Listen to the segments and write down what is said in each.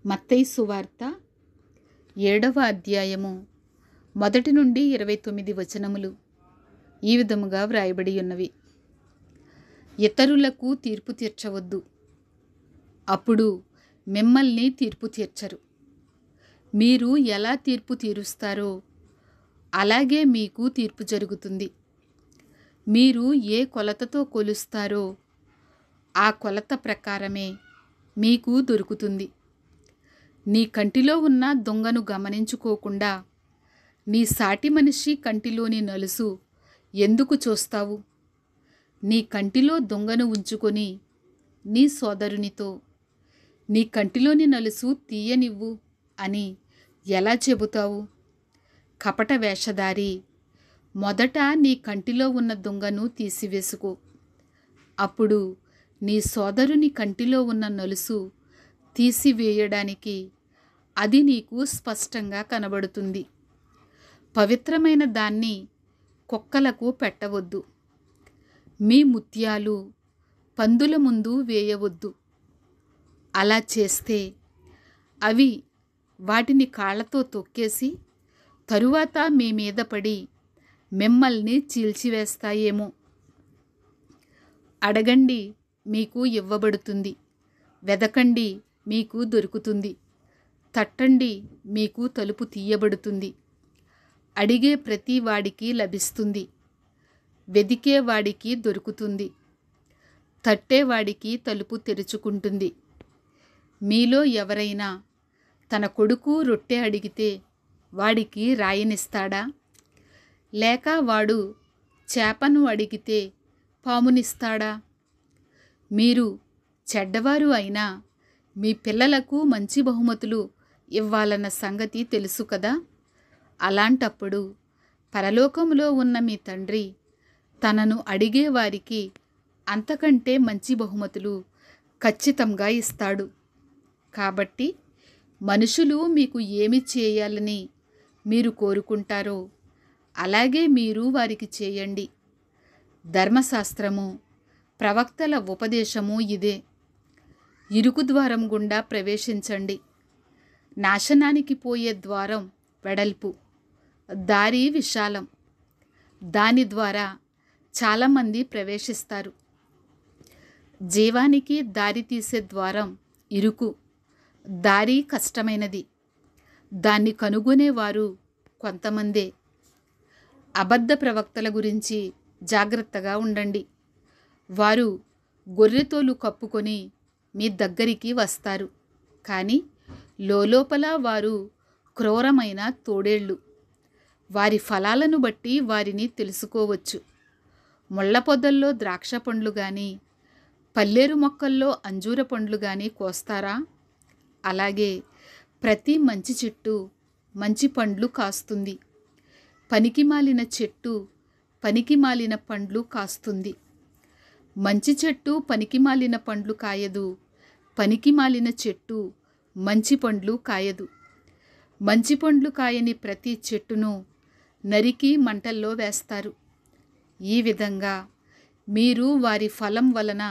మత్తయి సువార్త 7వ అధ్యాయము 1 నుండి 29 వచనములు ఈ విధముగా వ్రాయబడి ఉన్నవి. ఇతరులకు తీర్పు తీర్చవద్దు, అప్పుడు మిమ్మల్ని తీర్పు తీర్చరు. మీరు ఎలా తీర్పు తీరుస్తారో అలాగే మీకు తీర్పు జరుగుతుంది. మీరు ఏ కొలతతో కొలుస్తారో ఆ కొలత ప్రకారమే మీకు దొరుకుతుంది. నీ కంటిలో ఉన్న దొంగను గమనించుకోకుండా నీ సాటి మనిషి కంటిలోని నలుసు ఎందుకు చూస్తావు? నీ కంటిలో దొంగను ఉంచుకొని నీ సోదరునితో నీ కంటిలోని నలుసు తీయనివ్వు అని ఎలా చెబుతావు? కపట వేషధారి, మొదట నీ కంటిలో ఉన్న దొంగను తీసివేసుకో. అప్పుడు నీ సోదరుని కంటిలో ఉన్న నలుసు తీసివేయడానికి అది నీకు స్పష్టంగా కనబడుతుంది. పవిత్రమైన దాన్ని కుక్కలకు పెట్టవద్దు. మీ ముత్యాలు పందుల ముందు వేయవద్దు. అలా చేస్తే అవి వాటిని కాళ్ళతో తొక్కేసి తరువాత మీ మీద పడి మిమ్మల్ని చీల్చివేస్తాయేమో. అడగండి, మీకు ఇవ్వబడుతుంది. వెదకండి, మీకు దొరుకుతుంది. తట్టండి, మీకు తలుపు తీయబడుతుంది. అడిగే ప్రతి వాడికి లభిస్తుంది. వెదికేవాడికి దొరుకుతుంది. తట్టేవాడికి తలుపు తెరుచుకుంటుంది. మీలో ఎవరైనా తన కొడుకు రొట్టె అడిగితే వాడికి రాయినిస్తాడా? లేక వాడు చేపను అడిగితే పామునిస్తాడా? మీరు చెడ్డవారు అయినా మీ పిల్లలకు మంచి బహుమతులు ఇవ్వాలన్న సంగతి తెలుసు కదా. అలాంటప్పుడు పరలోకములో ఉన్న మీ తండ్రి తనను అడిగేవారికి అంతకంటే మంచి బహుమతులు ఖచ్చితంగా ఇస్తాడు. కాబట్టి మనుషులు మీకు ఏమి చేయాలని మీరు కోరుకుంటారో అలాగే మీరు వారికి చేయండి. ధర్మశాస్త్రము, ప్రవక్తల ఉపదేశము ఇదే. ఇరుకు ద్వారం గుండా ప్రవేశించండి. నాశనానికి పోయే ద్వారం వెడల్పు, దారి విశాలం. దాని ద్వారా చాలామంది ప్రవేశిస్తారు. జీవానికి దారి తీసే ద్వారం ఇరుకు, దారి కష్టమైనది. దాన్ని కనుగొనేవారు కొంతమందే. అబద్ధ ప్రవక్తల గురించి జాగ్రత్తగా ఉండండి. వారు గొర్రెతోలు కప్పుకొని మీ దగ్గరికి వస్తారు, కానీ లోపల వారు క్రూరమైన తోడేళ్ళు. వారి ఫలాలను బట్టి వారిని తెలుసుకోవచ్చు. ముళ్ళ పొదల్లో ద్రాక్ష పండ్లు కానీ పల్లేరు మొక్కల్లో అంజూర పండ్లు కానీ కోస్తారా? అలాగే ప్రతి మంచి చెట్టు మంచి పండ్లు కాస్తుంది. పనికిమాలిన చెట్టు పనికిమాలిన పండ్లు కాస్తుంది. మంచి చెట్టు పనికిమాలిన పండ్లు కాయదు. పనికిమాలిన చెట్టు మంచి పండ్లు కాయదు. మంచి పండ్లు కాయని ప్రతి చెట్టును నరికి మంటల్లో వేస్తారు. ఈ విధంగా మీరు వారి ఫలం వలన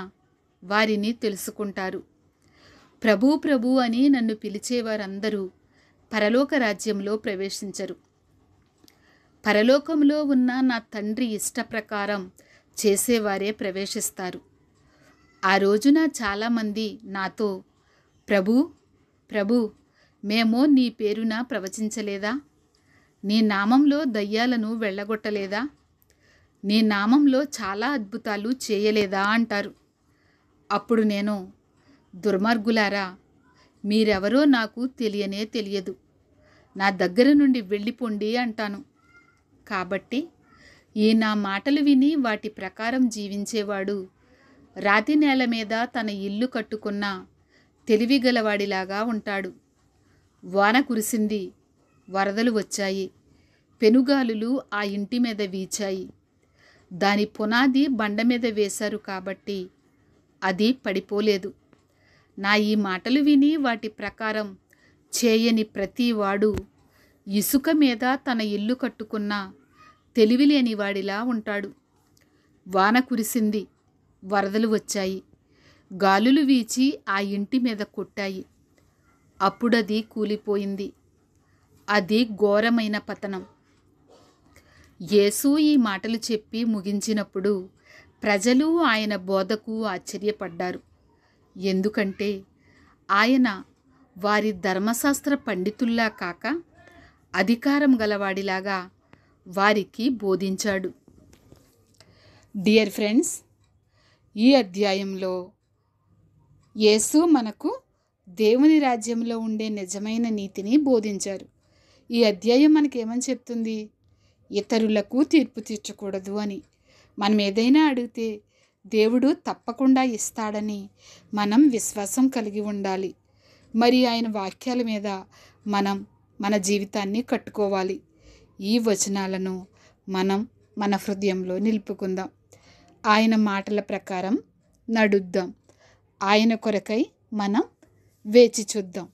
వారిని తెలుసుకుంటారు. ప్రభు ప్రభు అని నన్ను పిలిచేవారందరూ పరలోక రాజ్యంలో ప్రవేశించరు. పరలోకంలో ఉన్న నా తండ్రి ఇష్ట ప్రకారం చేసేవారే ప్రవేశిస్తారు. ఆ రోజున చాలామంది నాతో, ప్రభు ప్రభు, మేము నీ పేరున ప్రవచించలేదా? నీ నామంలో దయ్యాలను వెళ్ళగొట్టలేదా? నీ నామంలో చాలా అద్భుతాలు చేయలేదా అంటారు. అప్పుడు నేను, దుర్మార్గులారా, మీరెవరో నాకు తెలియనే తెలియదు. నా దగ్గర నుండి వెళ్ళిపోండి అంటాను. కాబట్టి ఈ నా మాటలు విని వాటి ప్రకారం జీవించేవాడు రాతి నేల మీద తన ఇల్లు కట్టుకున్న తెలివిగలవాడిలాగా ఉంటాడు. వాన కురిసింది, వరదలు వచ్చాయి, పెనుగాలులు ఆ ఇంటి మీద వీచాయి. దాని పునాది బండ మీద వేశారు కాబట్టి అది పడిపోలేదు. నా ఈ మాటలు విని వాటి ప్రకారం చేయని ప్రతివాడు ఇసుక మీద తన ఇల్లు కట్టుకున్న తెలివిలేని వాడిలా ఉంటాడు. వాన కురిసింది, వరదలు వచ్చాయి, గాలులు వీచి ఆ ఇంటి మీద కొట్టాయి. అప్పుడది కూలిపోయింది. అది ఘోరమైన పతనం. యేసు ఈ మాటలు చెప్పి ముగించినప్పుడు ప్రజలు ఆయన బోధకు ఆశ్చర్యపడ్డారు. ఎందుకంటే ఆయన వారి ధర్మశాస్త్ర పండితుల్లా కాక అధికారం గలవాడిలాగా వారికి బోధించాడు. డియర్ ఫ్రెండ్స్, ఈ అధ్యాయంలో యేసు మనకు దేవుని రాజ్యంలో ఉండే నిజమైన నీతిని బోధించారు. ఈ అధ్యాయం మనకేమని చెప్తుంది? ఇతరులకు తీర్పు తీర్చకూడదు అని. మనం ఏదైనా అడిగితే దేవుడు తప్పకుండా ఇస్తాడని మనం విశ్వాసం కలిగి ఉండాలి. మరి ఆయన వాక్యాల మీద మనం మన జీవితాన్ని కట్టుకోవాలి. ఈ వచనాలను మనం మన హృదయంలో నిలుపుకుందాం. ఆయన మాటల ప్రకారం నడుద్దాం. ఆయన కొరకై మనం వేచి చూద్దాం.